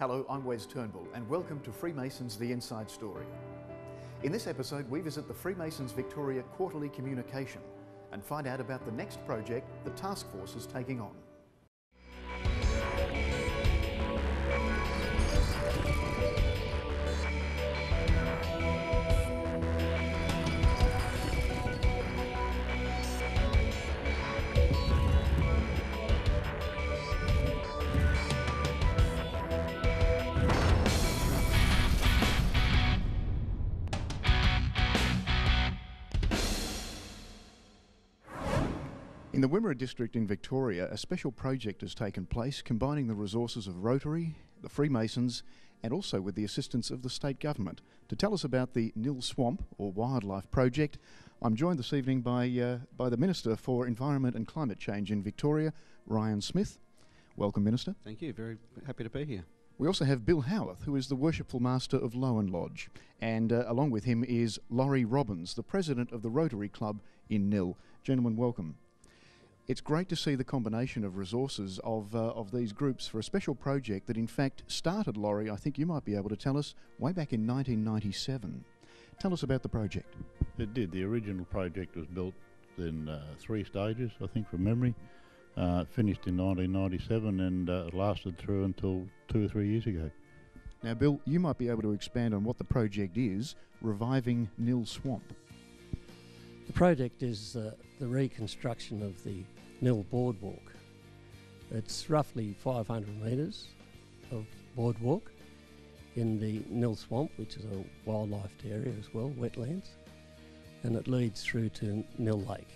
Hello, I'm Wes Turnbull and welcome to Freemasons The Inside Story. In this episode we visit the Freemasons Victoria Quarterly Communication and find out about the next project the task force is taking on. In the Wimmera district in Victoria, a special project has taken place combining the resources of Rotary, the Freemasons and also with the assistance of the state government. To tell us about the Nil Swamp or wildlife project, I'm joined this evening by the Minister for Environment and Climate Change in Victoria, Ryan Smith. Welcome, Minister. Thank you, very happy to be here. We also have Bill Howarth, who is the Worshipful Master of Lowan Lodge, and along with him is Laurie Robins, the President of the Rotary Club in Nhill. Gentlemen, welcome. It's great to see the combination of resources of these groups for a special project that in fact started, Laurie, I think you might be able to tell us, way back in 1997. Tell us about the project. It did. The original project was built in 3 stages, I think, from memory. Finished in 1997 and lasted through until 2 or 3 years ago. Now, Bill, you might be able to expand on what the project is, Reviving Nil Swamp. The project is the reconstruction of the Nhill Boardwalk. It's roughly 500 metres of boardwalk in the Nil Swamp, which is a wildlife area as well, wetlands, and it leads through to Nhill Lake.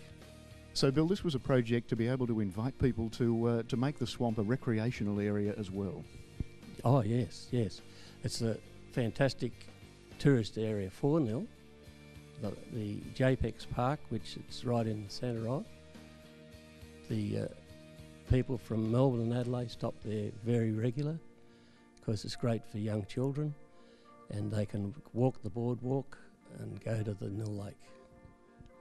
So, Bill, this was a project to be able to invite people to make the swamp a recreational area as well. Oh yes, yes. It's a fantastic tourist area for Nhill. The JPEX Park, which it's right in the centre of. The people from Melbourne and Adelaide stop there very regular because it's great for young children and they can walk the boardwalk and go to the Nhill Lake.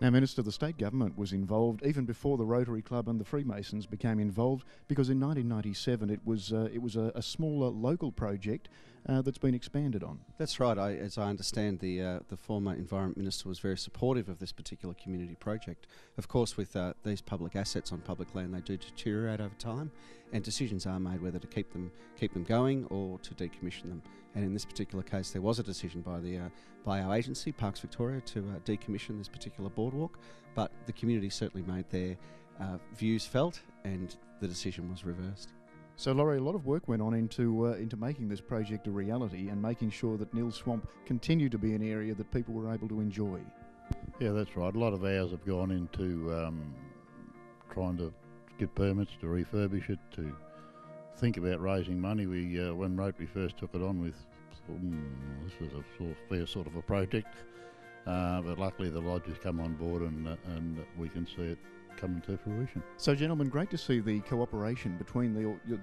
Now, Minister, the state government was involved even before the Rotary Club and the Freemasons became involved, because in 1997 it was a smaller local project that's been expanded on. That's right. As I understand, the former Environment Minister was very supportive of this particular community project. Of course, with these public assets on public land, they do deteriorate over time, and decisions are made whether to keep them going or to decommission them. And in this particular case, there was a decision by our agency, Parks Victoria, to decommission this particular boardwalk, but the community certainly made their views felt, and the decision was reversed. So, Laurie, a lot of work went on into making this project a reality and making sure that Nil Swamp continued to be an area that people were able to enjoy. Yeah, that's right. A lot of hours have gone into trying to get permits to refurbish it, to think about raising money. We, when Rotary first took it on, with this was a fair sort of a project, but luckily the lodge has come on board and we can see it coming to fruition. So, gentlemen, great to see the cooperation between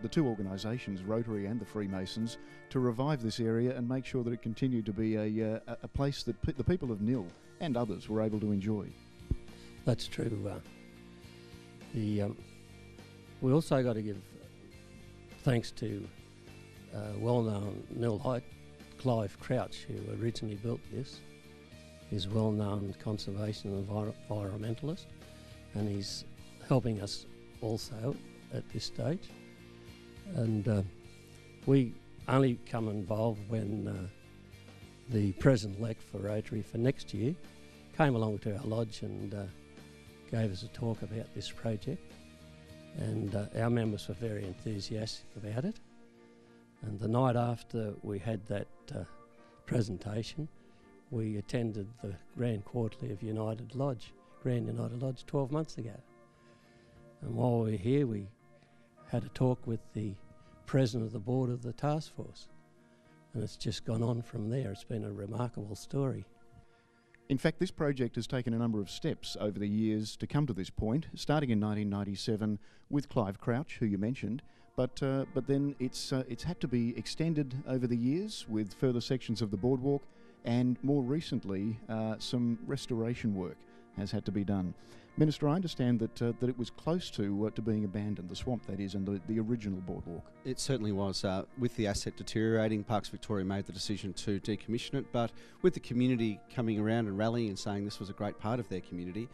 the two organisations, Rotary and the Freemasons, to revive this area and make sure that it continued to be a place that the people of Nhill and others were able to enjoy. That's true. We also got to give thanks to well-known Nillite, Clive Crouch, who originally built this. He's a well-known conservation and environmentalist, and he's helping us also at this stage. And we only come involved when the president-elect for Rotary for next year came along to our lodge and gave us a talk about this project. And our members were very enthusiastic about it. And the night after we had that presentation, we attended the Grand Quarterly of Grand United Lodge 12 months ago. And while we were here, we had a talk with the president of the board of the task force. And it's just gone on from there. It's been a remarkable story. In fact, this project has taken a number of steps over the years to come to this point, starting in 1997 with Clive Crouch, who you mentioned, but then it's had to be extended over the years with further sections of the boardwalk and more recently some restoration work. has had to be done. Minister, I understand that it was close to being abandoned, the swamp that is, and the original boardwalk. It certainly was. With the asset deteriorating, Parks Victoria made the decision to decommission it, but with the community coming around and rallying and saying this was a great part of their community,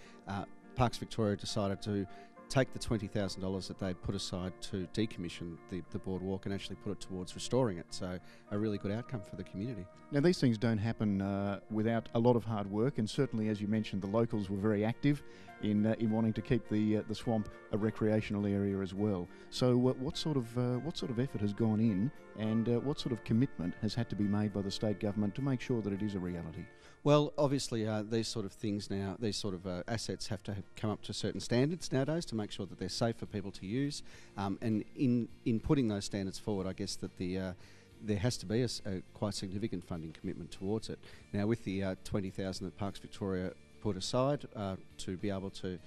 Parks Victoria decided to take the $20,000 that they'd put aside to decommission the boardwalk and actually put it towards restoring it. So a really good outcome for the community. Now, these things don't happen without a lot of hard work, and certainly, as you mentioned, the locals were very active in wanting to keep the swamp a recreational area as well. So, what sort of effort has gone in, and what sort of commitment has had to be made by the state government to make sure that it is a reality? Well, obviously, these sort of things now, these sort of assets have to come up to certain standards nowadays to make sure that they're safe for people to use. And in putting those standards forward, I guess that there has to be a quite significant funding commitment towards it. Now, with the $20,000 that Parks Victoria put aside to be able to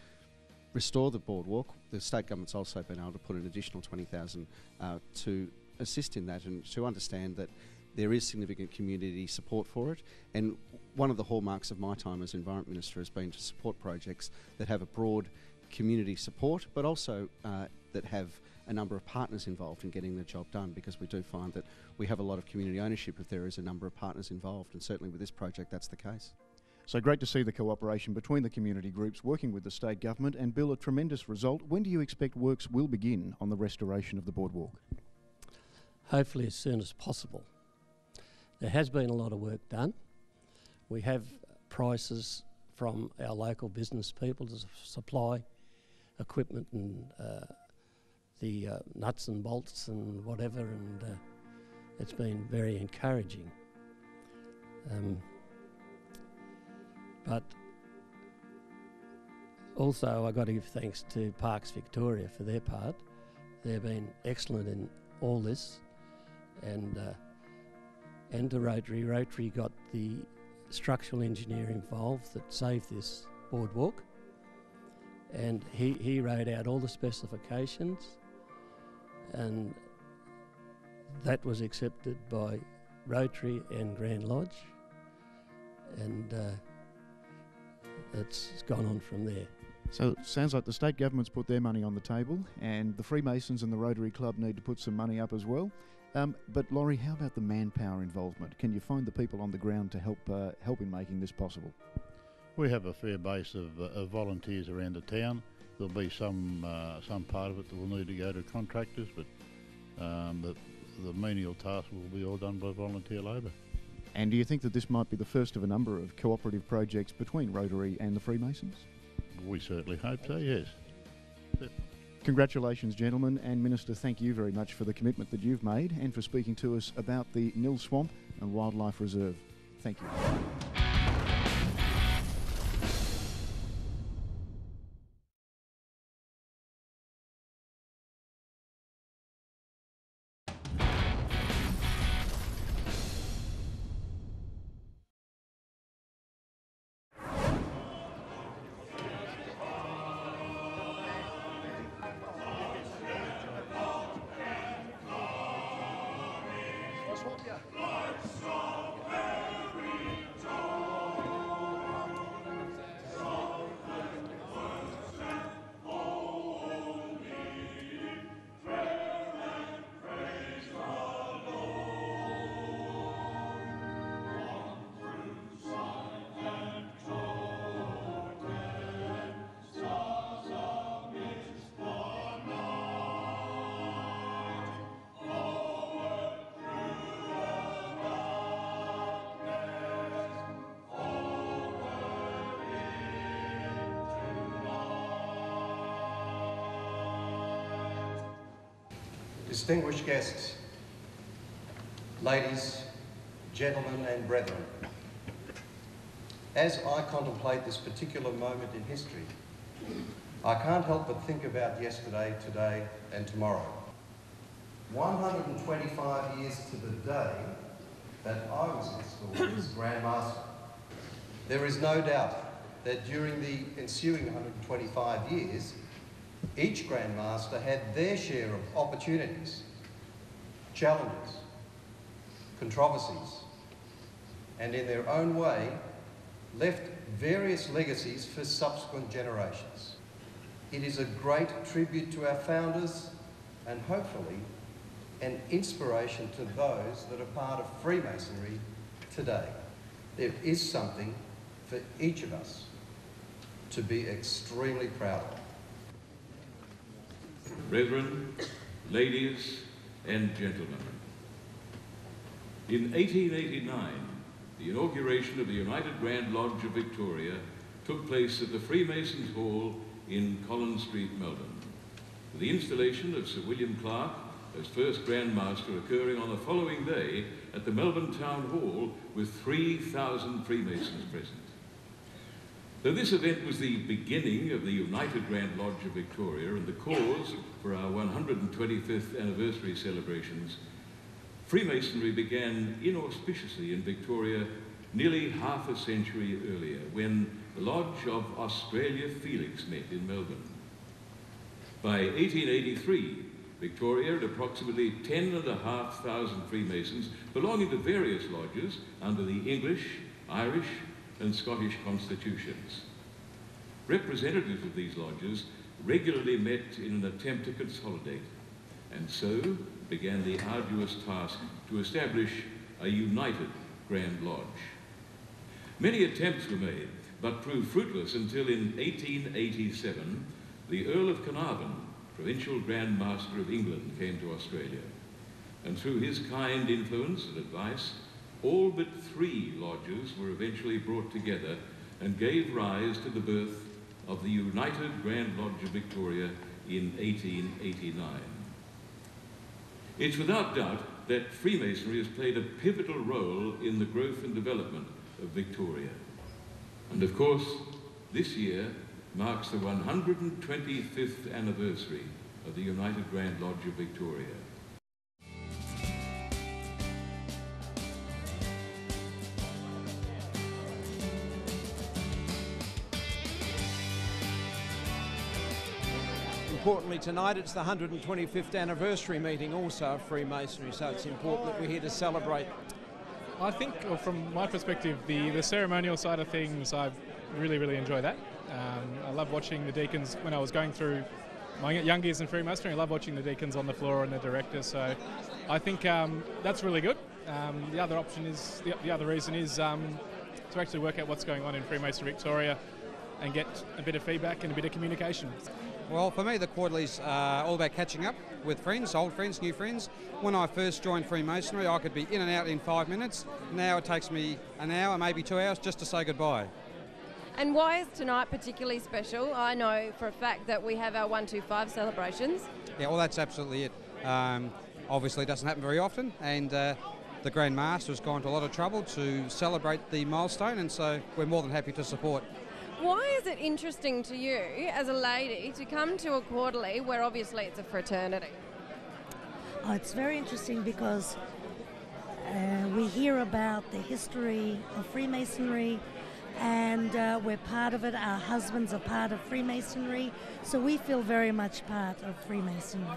restore the boardwalk, the state government's also been able to put an additional $20,000 to assist in that and to understand that there is significant community support for it. And one of the hallmarks of my time as Environment Minister has been to support projects that have a broad community support, but also that have a number of partners involved in getting the job done, because we do find that we have a lot of community ownership if there is a number of partners involved, and certainly with this project that's the case. So great to see the cooperation between the community groups working with the state government, and Bill, a tremendous result. When do you expect works will begin on the restoration of the boardwalk? Hopefully as soon as possible. There has been a lot of work done. We have prices from our local business people to supply equipment and the nuts and bolts and whatever, and it's been very encouraging. But also I've got to give thanks to Parks Victoria for their part. They've been excellent in all this, and to Rotary. Rotary got the structural engineer involved that saved this boardwalk, and he wrote out all the specifications, and that was accepted by Rotary and Grand Lodge, and it's gone on from there. So it sounds like the state government's put their money on the table, and the Freemasons and the Rotary Club need to put some money up as well. But Laurie, how about the manpower involvement? Can you find the people on the ground to help in making this possible? We have a fair base of volunteers around the town. There'll be some part of it that will need to go to contractors, but the menial tasks will be all done by volunteer labour. And do you think that this might be the first of a number of cooperative projects between Rotary and the Freemasons? We certainly hope so, yes. Congratulations, gentlemen, and Minister, thank you very much for the commitment that you've made and for speaking to us about the Nil Swamp and Wildlife Reserve. Thank you. Distinguished guests, ladies, gentlemen and brethren, as I contemplate this particular moment in history, I can't help but think about yesterday, today and tomorrow. 125 years to the day that I was installed as Grand Master. There is no doubt that during the ensuing 125 years, each Grand Master had their share of opportunities, challenges, controversies, and in their own way, left various legacies for subsequent generations. It is a great tribute to our founders and hopefully an inspiration to those that are part of Freemasonry today. There is something for each of us to be extremely proud of. Brethren, ladies and gentlemen, in 1889, the inauguration of the United Grand Lodge of Victoria took place at the Freemasons Hall in Collins Street, Melbourne, with the installation of Sir William Clark as first Grand Master occurring on the following day at the Melbourne Town Hall with 3,000 Freemasons present. Though this event was the beginning of the United Grand Lodge of Victoria and the cause for our 125th anniversary celebrations, Freemasonry began inauspiciously in Victoria nearly half a century earlier, when the Lodge of Australia Felix met in Melbourne. By 1883, Victoria had approximately 10,500 Freemasons belonging to various lodges under the English, Irish, and Scottish constitutions. Representatives of these lodges regularly met in an attempt to consolidate, and so began the arduous task to establish a united Grand Lodge. Many attempts were made, but proved fruitless until in 1887, the Earl of Carnarvon, Provincial Grand Master of England, came to Australia, and through his kind influence and advice, all but 3 lodges were eventually brought together and gave rise to the birth of the United Grand Lodge of Victoria in 1889. It's without doubt that Freemasonry has played a pivotal role in the growth and development of Victoria. And of course, this year marks the 125th anniversary of the United Grand Lodge of Victoria. Importantly tonight, it's the 125th anniversary meeting also of Freemasonry, so it's important that we're here to celebrate. I think, well, from my perspective, the ceremonial side of things, I really enjoy that. I love watching the deacons when I was going through my young years in Freemasonry. I love watching the deacons on the floor and the directors, so I think that's really good. The other option is, the other reason is to actually work out what's going on in Freemasonry Victoria and get a bit of feedback and a bit of communication. Well, for me, the quarterly's all about catching up with friends, old friends, new friends. When I first joined Freemasonry, I could be in and out in 5 minutes. Now it takes me an hour, maybe 2 hours, just to say goodbye. And why is tonight particularly special? I know for a fact that we have our 125 celebrations. Yeah, well, that's absolutely it. Obviously, it doesn't happen very often, and the Grand Master has gone to a lot of trouble to celebrate the milestone, and so we're more than happy to support. Why is it interesting to you, as a lady, to come to a quarterly where obviously it's a fraternity? Oh, it's very interesting because we hear about the history of Freemasonry, and we're part of it. Our husbands are part of Freemasonry, so we feel very much part of Freemasonry.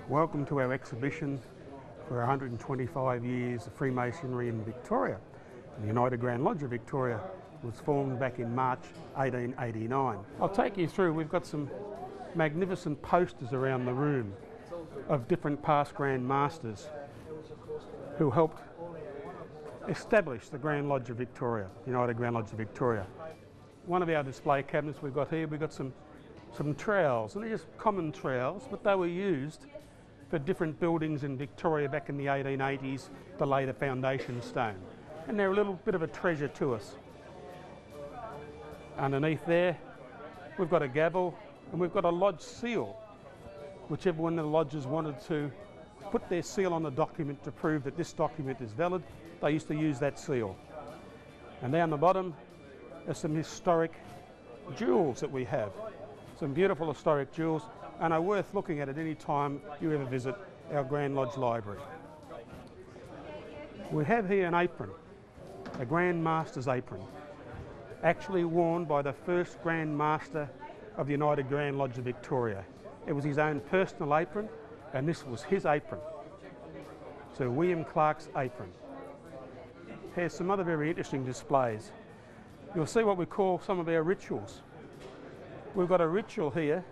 Welcome to our exhibition for 125 years of Freemasonry in Victoria. The United Grand Lodge of Victoria was formed back in March 1889. I'll take you through. We've got some magnificent posters around the room of different past Grand Masters who helped establish the Grand Lodge of Victoria, United Grand Lodge of Victoria. One of our display cabinets we've got here, we've got some some trowels, and they're just common trowels, but they were used for different buildings in Victoria back in the 1880s to lay the foundation stone. And they're a little bit of a treasure to us. Underneath there, we've got a gavel and we've got a lodge seal. Whichever one of the lodges wanted to put their seal on the document to prove that this document is valid, they used to use that seal. And down the bottom are some historic jewels that we have. Some beautiful historic jewels, and are worth looking at any time you ever visit our Grand Lodge Library. We have here an apron, a Grand Master's apron, actually worn by the first Grand Master of the United Grand Lodge of Victoria. It was his own personal apron, and this was his apron. Sir William Clark's apron. Here's some other very interesting displays. You'll see what we call some of our rituals. We've got a ritual here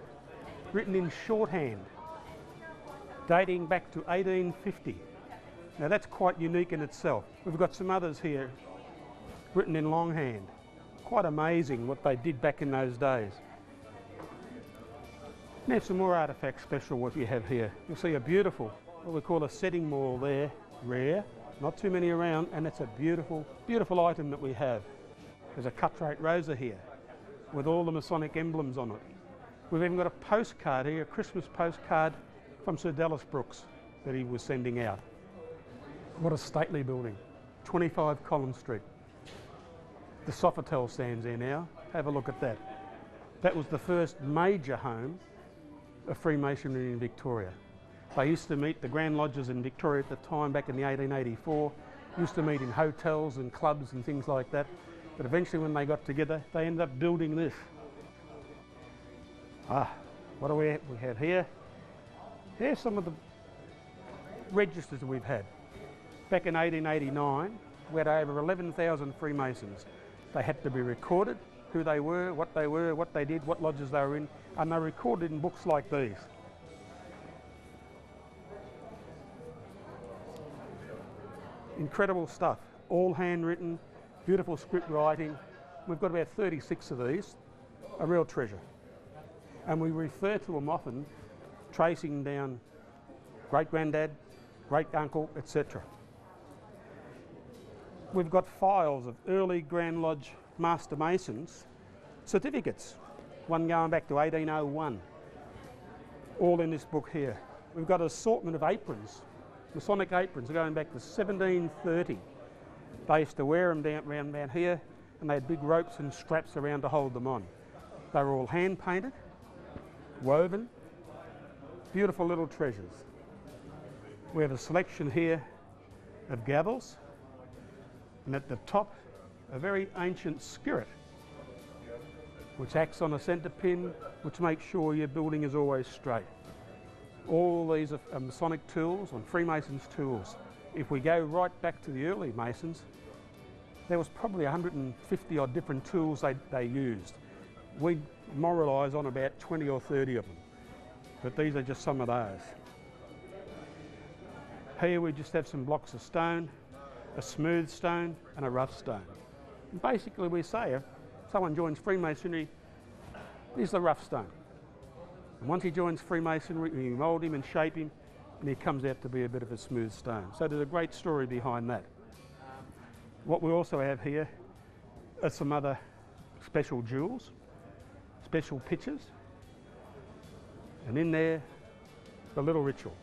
written in shorthand, dating back to 1850. Now that's quite unique in itself. We've got some others here written in longhand. Quite amazing what they did back in those days. Now some more artefacts special what we have here. You'll see a beautiful, what we call a setting maul there, rare, not too many around, and it's a beautiful, beautiful item that we have. There's a cut-rate rosa here with all the Masonic emblems on it. We've even got a postcard here, a Christmas postcard from Sir Dallas Brooks that he was sending out. What a stately building, 25 Collins Street. The Sofitel stands there now, have a look at that. That was the first major home of Freemasonry in Victoria. They used to meet, the Grand Lodges in Victoria at the time, back in the 1884, used to meet in hotels and clubs and things like that. But eventually when they got together, they ended up building this. What do we have here? Here's some of the registers that we've had. Back in 1889, we had over 11,000 Freemasons. They had to be recorded, who they were, what they did, what lodges they were in, and they're recorded in books like these. Incredible stuff, all handwritten, beautiful script writing. We've got about 36 of these, a real treasure. And we refer to them often, tracing down great-granddad, great-uncle, etc. We've got files of early Grand Lodge Master Masons certificates, one going back to 1801, all in this book here. We've got an assortment of aprons, Masonic aprons going back to 1730. They used to wear them down here, and they had big ropes and straps around to hold them on. They were all hand painted, woven, beautiful little treasures. We have a selection here of gavels, and at the top a very ancient skirt which acts on a centre pin which makes sure your building is always straight. All these are Masonic tools and Freemasons tools. If we go right back to the early Masons, there was probably 150 odd different tools they used. We moralise on about 20 or 30 of them, but these are just some of those. Here we just have some blocks of stone, a smooth stone and a rough stone. And basically we say if someone joins Freemasonry, this is the rough stone. And once he joins Freemasonry, we mould him and shape him, and he comes out to be a bit of a smooth stone. So there's a great story behind that. What we also have here are some other special jewels, special pictures, and in there, the little ritual.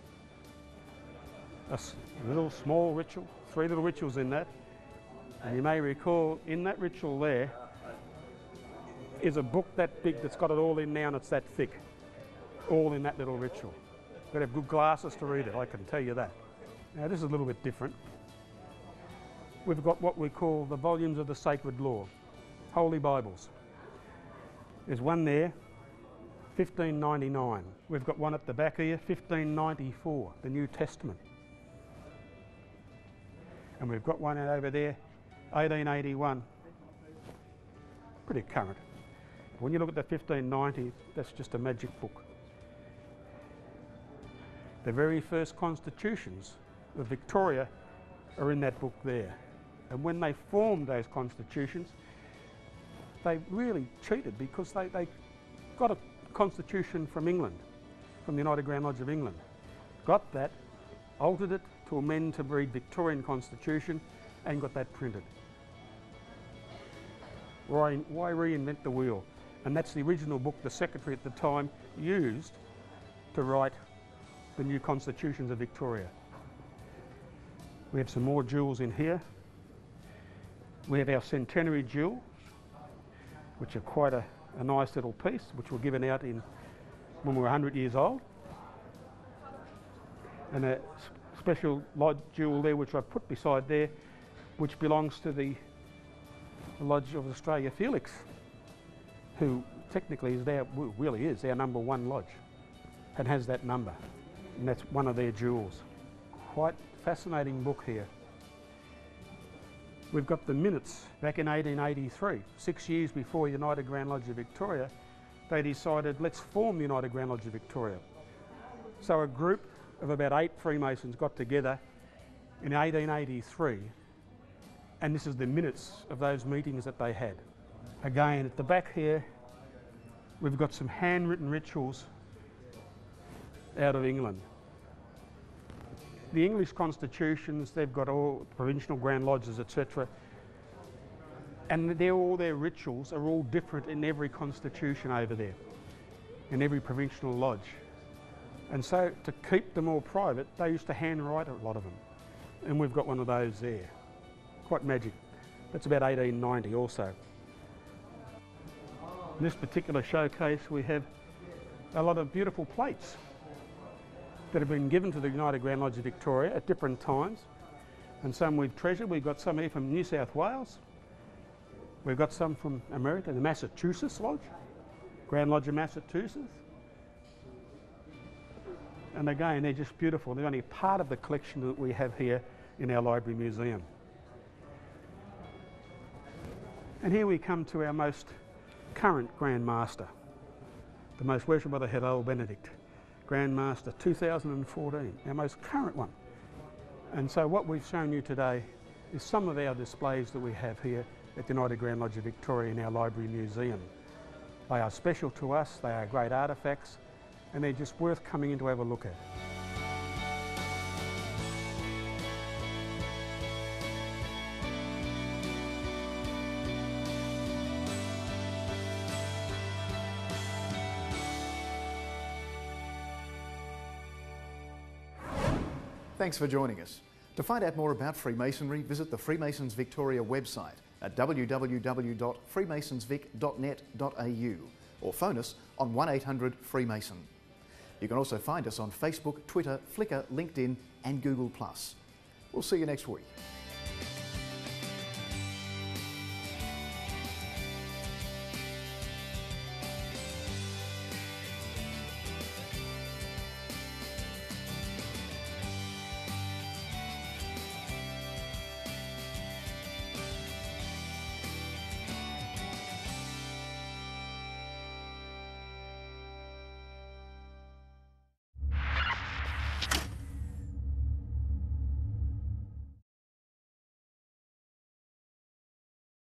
A little small ritual, 3 little rituals in that. And you may recall in that ritual there is a book that big that's got it all in now, and it's that thick. All in that little ritual. You've got to have good glasses to read it, I can tell you that. Now this is a little bit different. We've got what we call the volumes of the sacred law, Holy Bibles. There's one there, 1599. We've got one at the back here, 1594, the New Testament. And we've got one over there, 1881. Pretty current. When you look at the 1590, that's just a magic book. The very first constitutions of Victoria are in that book there. And when they formed those constitutions, they really cheated because they got a Constitution from England, from the United Grand Lodge of England. Got that, altered it to amend to read Victorian Constitution, and got that printed. Why reinvent the wheel? And that's the original book the Secretary at the time used to write the new constitutions of Victoria. We have some more jewels in here. We have our centenary jewels, which are quite a nice little piece, which were given out when we were 100 years old. And a special lodge jewel there, which I put beside there, which belongs to the Lodge of Australia Felix, who technically is really is our #1 lodge and has that number. And that's one of their jewels. Quite fascinating book here. We've got the minutes back in 1883, 6 years before United Grand Lodge of Victoria. They decided, let's form the United Grand Lodge of Victoria. So a group of about 8 Freemasons got together in 1883, and this is the minutes of those meetings that they had. Again, at the back here, we've got some handwritten rituals out of England. The English constitutions, they've got all provincial grand lodges, etc. And all their rituals are all different in every constitution over there, in every provincial lodge. And so to keep them all private, they used to handwrite a lot of them. And we've got one of those there. Quite magic. That's about 1890 also. In this particular showcase, we have a lot of beautiful plates that have been given to the United Grand Lodge of Victoria at different times, and some we've treasured. We've got some here from New South Wales. We've got some from America, the Massachusetts Lodge, Grand Lodge of Massachusetts. And again, they're just beautiful. They're only part of the collection that we have here in our library museum. And here we come to our most current Grand Master, the Most Worshipful Brother Hill Benedict, Grand Master 2014, our most current one. And so what we've shown you today is some of our displays that we have here at the United Grand Lodge of Victoria in our library museum. They are special to us, they are great artefacts, and they're just worth coming in to have a look at. Thanks for joining us. To find out more about Freemasonry, visit the Freemasons Victoria website at www.freemasonsvic.net.au or phone us on 1800 Freemason. You can also find us on Facebook, Twitter, Flickr, LinkedIn and Google+. We'll see you next week.